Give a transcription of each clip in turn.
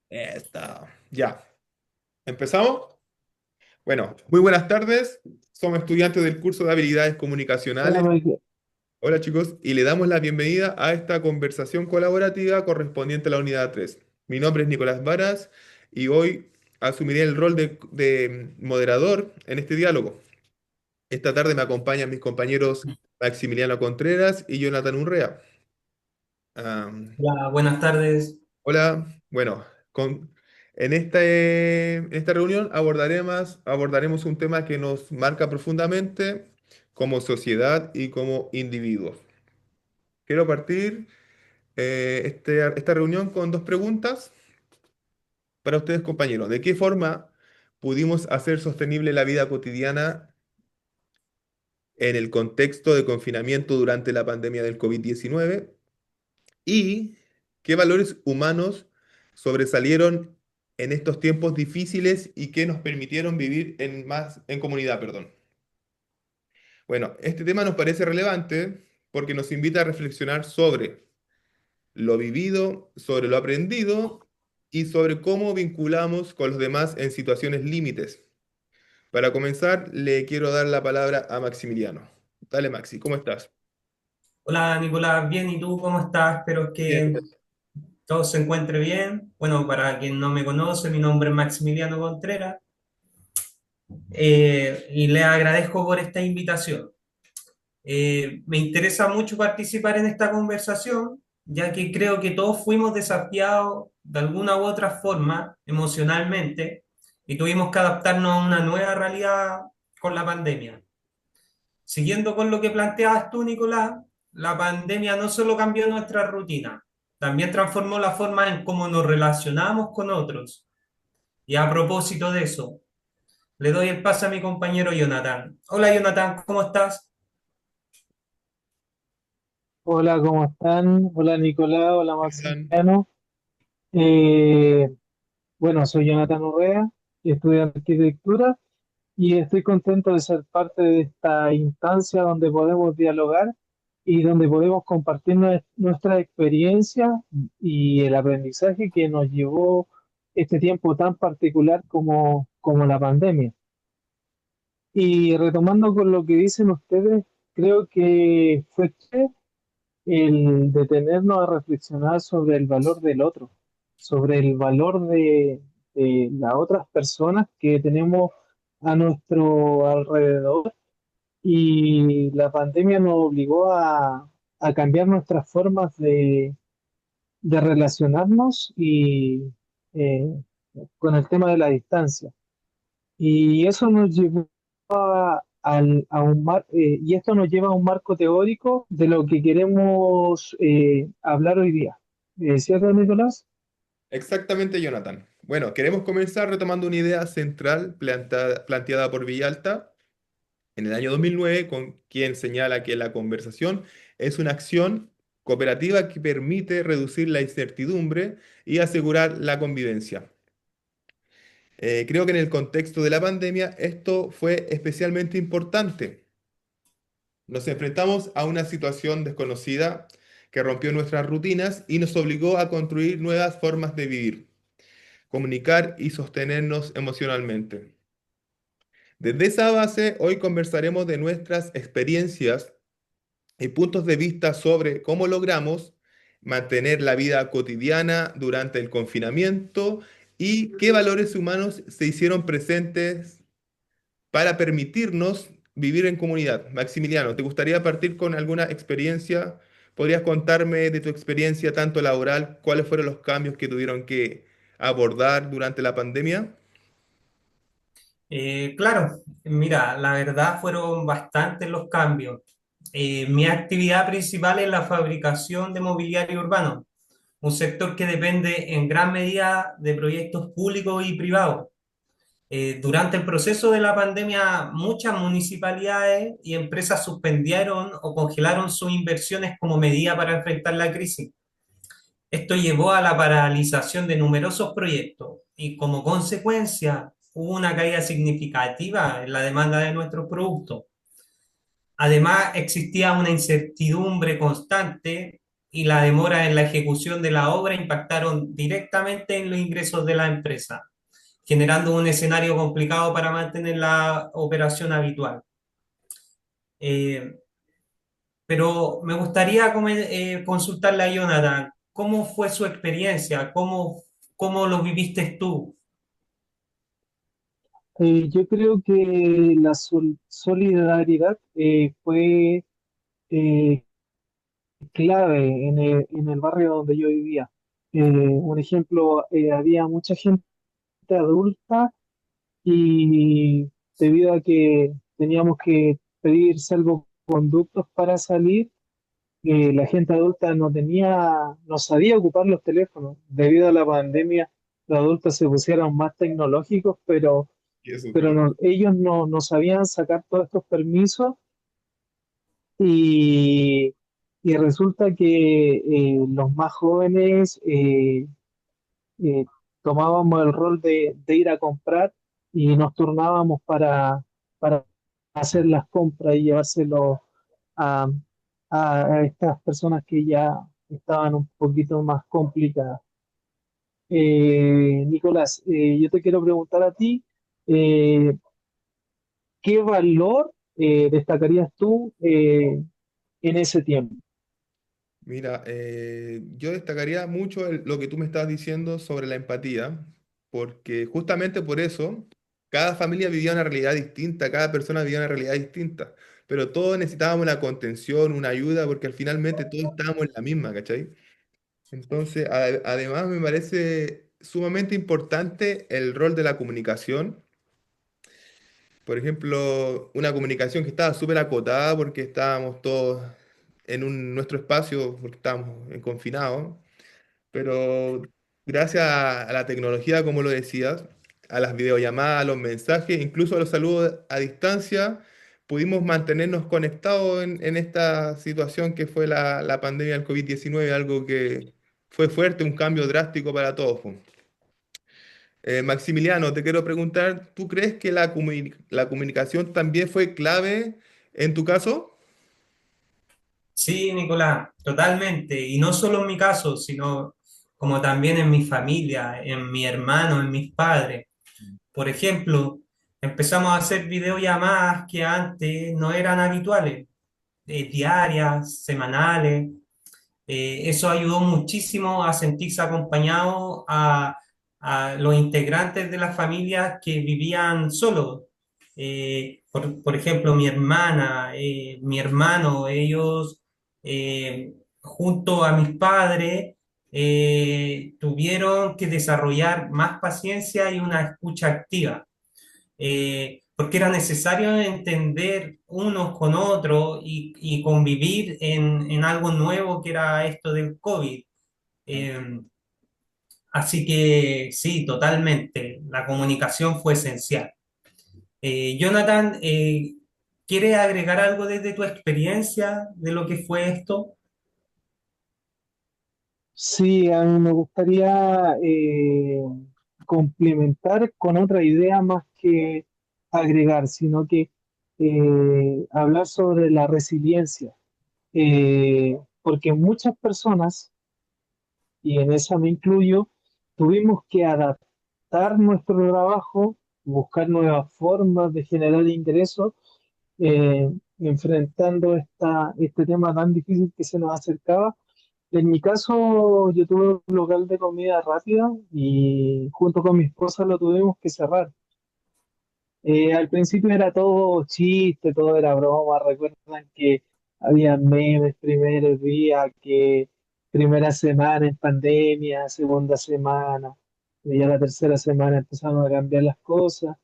Está. Ya. ¿Empezamos? Bueno, muy buenas tardes. Somos estudiantes del curso de habilidades Hola, comunicacionales. Michael. Hola chicos, y le damos la bienvenida a esta conversación colaborativa correspondiente a la unidad 3. Mi nombre es Nicolás Varas y hoy asumiré el rol de moderador en este diálogo. Esta tarde me acompañan mis compañeros Maximiliano Contreras y Jonathan Urrea. Hola, buenas tardes. Hola, bueno, en esta reunión abordaremos un tema que nos marca profundamente como sociedad y como individuos. Quiero partir esta reunión con dos preguntas para ustedes, compañeros. ¿De qué forma pudimos hacer sostenible la vida cotidiana en el contexto de confinamiento durante la pandemia del COVID-19? ¿Y qué valores humanos sobresalieron en estos tiempos difíciles y que nos permitieron vivir en comunidad, perdón? Bueno, este tema nos parece relevante porque nos invita a reflexionar sobre lo vivido, sobre lo aprendido y sobre cómo vinculamos con los demás en situaciones límites. Para comenzar, le quiero dar la palabra a Maximiliano. Dale, Maxi, ¿cómo estás? Hola, Nicolás. Bien, ¿y tú cómo estás? Espero Bien. que todo se encuentre bien. Bueno, para quien no me conoce, mi nombre es Maximiliano Contreras y le agradezco por esta invitación. Me interesa mucho participar en esta conversación, ya que creo que todos fuimos desafiados de alguna u otra forma emocionalmente y tuvimos que adaptarnos a una nueva realidad con la pandemia. Siguiendo con lo que planteabas tú, Nicolás, la pandemia no solo cambió nuestra rutina, también transformó la forma en cómo nos relacionamos con otros. Y a propósito de eso, le doy el pase a mi compañero Jonathan. Hola, Jonathan, ¿cómo estás? Hola, ¿cómo están? Hola, Nicolás, hola, Jonathan. Maximiliano. Eh, bueno, soy Jonathan Urrea, estudio arquitectura y estoy contento de ser parte de esta instancia donde podemos dialogar y donde podemos compartir nuestra experiencia y el aprendizaje que nos llevó este tiempo tan particular como la pandemia. Y retomando con lo que dicen ustedes, creo que fue el detenernos a reflexionar sobre el valor del otro, sobre el valor de las otras personas que tenemos a nuestro alrededor. Y la pandemia nos obligó a cambiar nuestras formas de relacionarnos y eh, con el tema de la distancia. Y eso nos llevó a y esto nos lleva a un marco teórico de lo que queremos hablar hoy día. ¿Cierto, Nicolás? Exactamente, Jonathan. Bueno, queremos comenzar retomando una idea central planteada por Villalta en el año 2009, con quien señala que la conversación es una acción cooperativa que permite reducir la incertidumbre y asegurar la convivencia. Creo que en el contexto de la pandemia esto fue especialmente importante. Nos enfrentamos a una situación desconocida que rompió nuestras rutinas y nos obligó a construir nuevas formas de vivir, comunicar y sostenernos emocionalmente. Desde esa base, hoy conversaremos de nuestras experiencias y puntos de vista sobre cómo logramos mantener la vida cotidiana durante el confinamiento y qué valores humanos se hicieron presentes para permitirnos vivir en comunidad. Maximiliano, ¿te gustaría partir con alguna experiencia? ¿Podrías contarme de tu experiencia tanto laboral, cuáles fueron los cambios que tuvieron que abordar durante la pandemia? Claro, mira, la verdad fueron bastantes los cambios. Mi actividad principal es la fabricación de mobiliario urbano, un sector que depende en gran medida de proyectos públicos y privados. Durante el proceso de la pandemia, muchas municipalidades y empresas suspendieron o congelaron sus inversiones como medida para enfrentar la crisis. Esto llevó a la paralización de numerosos proyectos y como consecuencia hubo una caída significativa en la demanda de nuestros productos. Además, existía una incertidumbre constante y la demora en la ejecución de la obra impactaron directamente en los ingresos de la empresa, generando un escenario complicado para mantener la operación habitual. Eh, pero me gustaría consultarle a Jonathan, ¿cómo fue su experiencia? ¿Cómo lo viviste tú? Yo creo que la solidaridad fue eh, clave en el barrio donde yo vivía. Un ejemplo, había mucha gente adulta y debido a que teníamos que pedir salvoconductos para salir, la gente adulta no sabía ocupar los teléfonos. Debido a la pandemia, los adultos se pusieron más tecnológicos, Y eso, pero claro. ellos no sabían sacar todos estos permisos y, y resulta que los más jóvenes eh, tomábamos el rol de ir a comprar y nos turnábamos para hacer las compras y llevárselo a, a estas personas que ya estaban un poquito más complicadas. Nicolás, yo te quiero preguntar a ti, eh, ¿qué valor destacarías tú en ese tiempo? Mira, yo destacaría mucho lo que tú me estás diciendo sobre la empatía, porque justamente por eso cada familia vivía una realidad distinta, cada persona vivía una realidad distinta, pero todos necesitábamos una contención, una ayuda, porque al finalmente todos estábamos en la misma, ¿cachai? Entonces, además me parece sumamente importante el rol de la comunicación. Por ejemplo, una comunicación que estaba súper acotada porque estábamos todos en nuestro espacio, porque estábamos confinados, pero gracias a la tecnología, como lo decías, a las videollamadas, a los mensajes, incluso a los saludos a distancia, pudimos mantenernos conectados en esta situación que fue la pandemia del COVID-19, algo que fue fuerte, un cambio drástico para todos, po. Maximiliano, te quiero preguntar, ¿tú crees que la comunicación también fue clave en tu caso? Sí, Nicolás, totalmente. Y no solo en mi caso, sino como también en mi familia, en mi hermano, en mis padres. Por ejemplo, empezamos a hacer videollamadas que antes no eran habituales, diarias, semanales. Eso ayudó muchísimo a sentirse acompañado a los integrantes de las familias que vivían solos. Por ejemplo, mi hermana, mi hermano, ellos junto a mis padres tuvieron que desarrollar más paciencia y una escucha activa, porque era necesario entender unos con otros y convivir en algo nuevo que era esto del COVID. Eh, Así que sí, totalmente, la comunicación fue esencial. Jonathan, ¿quieres agregar algo desde tu experiencia de lo que fue esto? Sí, a mí me gustaría complementar con otra idea más que agregar, sino que hablar sobre la resiliencia. Porque muchas personas, y en esa me incluyo, tuvimos que adaptar nuestro trabajo, buscar nuevas formas de generar ingresos, enfrentando este tema tan difícil que se nos acercaba. En mi caso, yo tuve un local de comida rápida y junto con mi esposa lo tuvimos que cerrar. Al principio era todo chiste, todo era broma. Recuerdan que había memes primer día, que primera semana en pandemia, segunda semana, y ya la tercera semana empezaron a cambiar las cosas.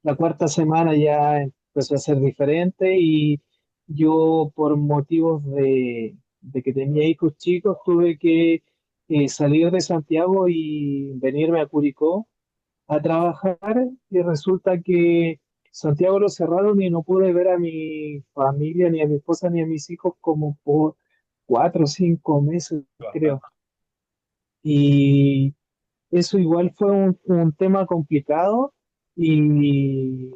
La cuarta semana ya empezó a ser diferente y yo por motivos de que tenía hijos chicos tuve que salir de Santiago y venirme a Curicó a trabajar y resulta que Santiago lo cerraron y no pude ver a mi familia, ni a mi esposa, ni a mis hijos como por 4 o 5 meses, creo. Y eso igual fue un tema complicado y,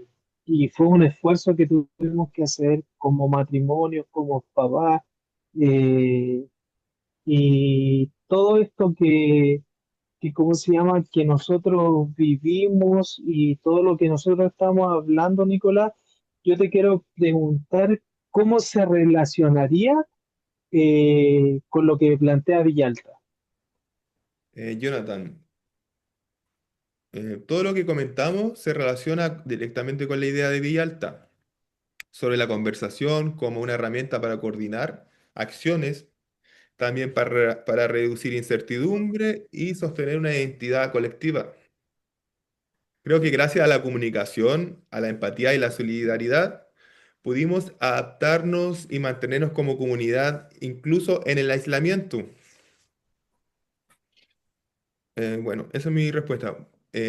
y fue un esfuerzo que tuvimos que hacer como matrimonio, como papá. Y todo esto ¿cómo se llama? Que nosotros vivimos y todo lo que nosotros estamos hablando, Nicolás, yo te quiero preguntar cómo se relacionaría con lo que plantea Villalta. Jonathan, todo lo que comentamos se relaciona directamente con la idea de Villalta sobre la conversación como una herramienta para coordinar acciones, también para reducir incertidumbre y sostener una identidad colectiva. Creo que gracias a la comunicación, a la empatía y la solidaridad, pudimos adaptarnos y mantenernos como comunidad incluso en el aislamiento. Bueno, esa es mi respuesta.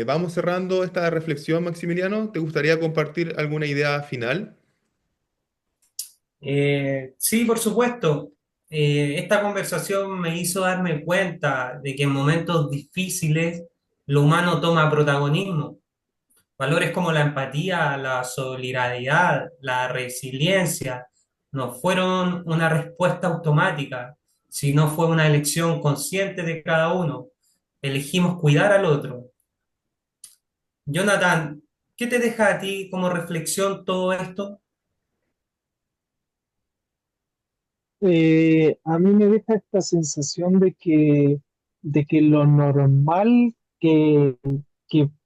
Vamos cerrando esta reflexión, Maximiliano. ¿Te gustaría compartir alguna idea final? Sí, por supuesto. Esta conversación me hizo darme cuenta de que en momentos difíciles lo humano toma protagonismo. Valores como la empatía, la solidaridad, la resiliencia no fueron una respuesta automática, sino fue una elección consciente de cada uno. Elegimos cuidar al otro. Jonathan, ¿qué te deja a ti como reflexión todo esto? A mí me deja esta sensación de que lo normal que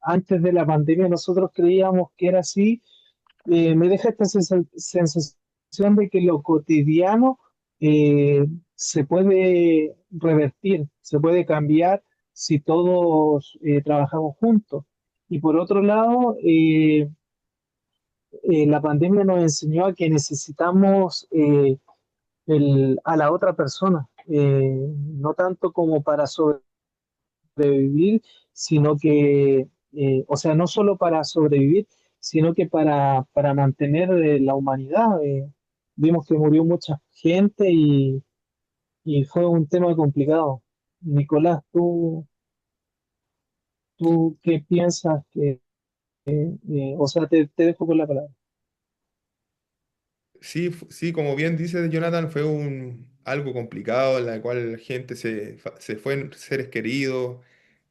antes de la pandemia nosotros creíamos que era así, me deja esta sensación de que lo cotidiano se puede revertir, se puede cambiar si todos trabajamos juntos. Y por otro lado, la pandemia nos enseñó a que necesitamos a la otra persona, no tanto como para sobrevivir, sino que, o sea, no solo para sobrevivir, sino que para mantener la humanidad. Vimos que murió mucha gente y fue un tema complicado. Nicolás, ¿tú qué piensas que, o sea, te dejo con la palabra? Sí, sí, como bien dice Jonathan, fue algo complicado en la cual la gente se fue seres queridos,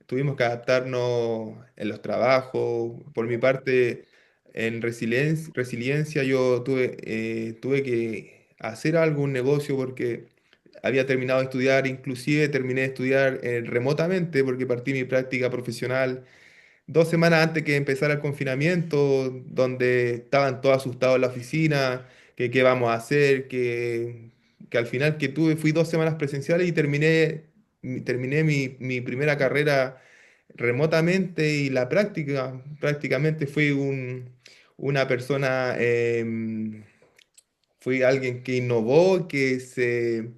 tuvimos que adaptarnos en los trabajos. Por mi parte, en resiliencia yo tuve que hacer algún negocio porque había terminado de estudiar, inclusive terminé de estudiar remotamente porque partí mi práctica profesional 2 semanas antes que empezara el confinamiento, donde estaban todos asustados en la oficina, que qué vamos a hacer, que al final fui 2 semanas presenciales y terminé mi primera carrera remotamente y la prácticamente una persona, fui alguien que innovó, que se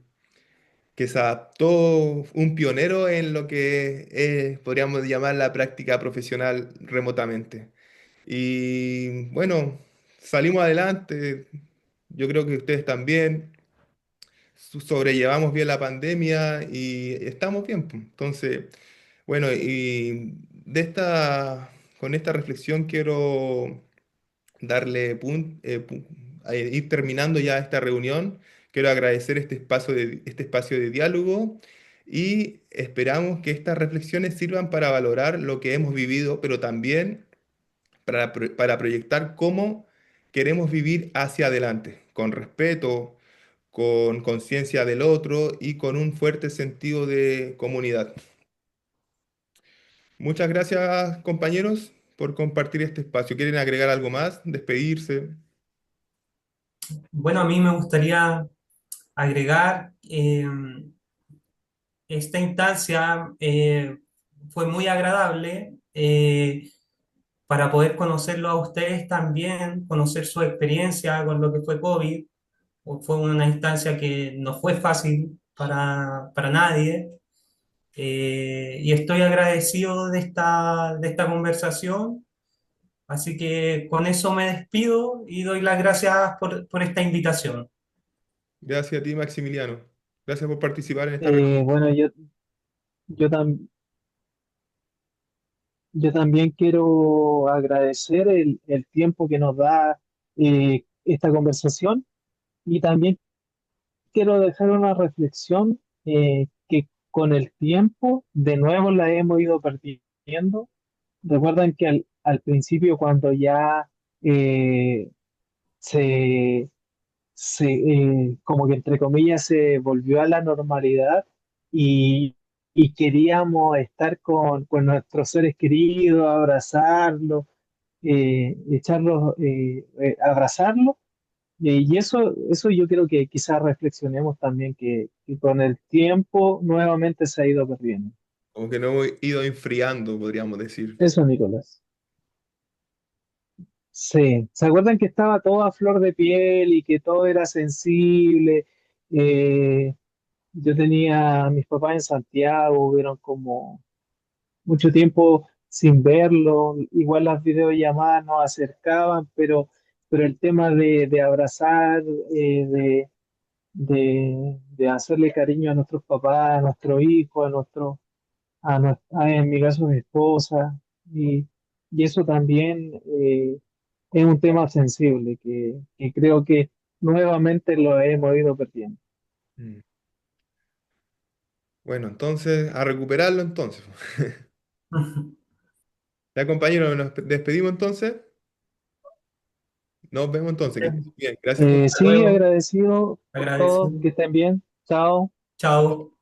adaptó, un pionero en lo que podríamos llamar la práctica profesional remotamente. Y bueno, salimos adelante, yo creo que ustedes también, sobrellevamos bien la pandemia y estamos bien, pues. Entonces, bueno, con esta reflexión quiero a ir terminando ya esta reunión. Quiero agradecer este espacio de diálogo y esperamos que estas reflexiones sirvan para valorar lo que hemos vivido, pero también para proyectar cómo queremos vivir hacia adelante, con respeto, con conciencia del otro y con un fuerte sentido de comunidad. Muchas gracias, compañeros, por compartir este espacio. ¿Quieren agregar algo más? ¿Despedirse? Bueno, a mí me gustaría agregar, esta instancia fue muy agradable para poder conocerlo a ustedes también, conocer su experiencia con lo que fue COVID. Fue una instancia que no fue fácil para nadie. Y estoy agradecido de esta conversación. Así que con eso me despido y doy las gracias por esta invitación. Gracias a ti, Maximiliano. Gracias por participar en esta reunión. Bueno, yo, tam- yo también quiero agradecer el tiempo que nos da esta conversación y también quiero dejar una reflexión que con el tiempo de nuevo la hemos ido perdiendo. Recuerdan que al principio cuando ya eh, se, como que entre comillas se volvió a la normalidad y, y queríamos estar con nuestros seres queridos, abrazarlos, abrazarlos. Y eso yo creo que quizás reflexionemos también que con el tiempo nuevamente se ha ido perdiendo. Como que no hemos ido enfriando, podríamos decir. Eso, Nicolás. Sí, ¿se acuerdan que estaba todo a flor de piel y que todo era sensible? Eh, yo tenía a mis papás en Santiago, hubieron como mucho tiempo sin verlo, igual las videollamadas nos acercaban, pero el tema de abrazar, de hacerle cariño a nuestros papás, a nuestros hijos, en mi caso a mi esposa, y eso también es un tema sensible que creo que nuevamente lo hemos ido perdiendo. Mm. Bueno, entonces, a recuperarlo entonces. Ya, compañero, nos despedimos entonces. Nos vemos entonces, que estén bien. Gracias por... Hasta Sí, luego. agradecido por todo, Agradecido. que estén bien, chao. Chao.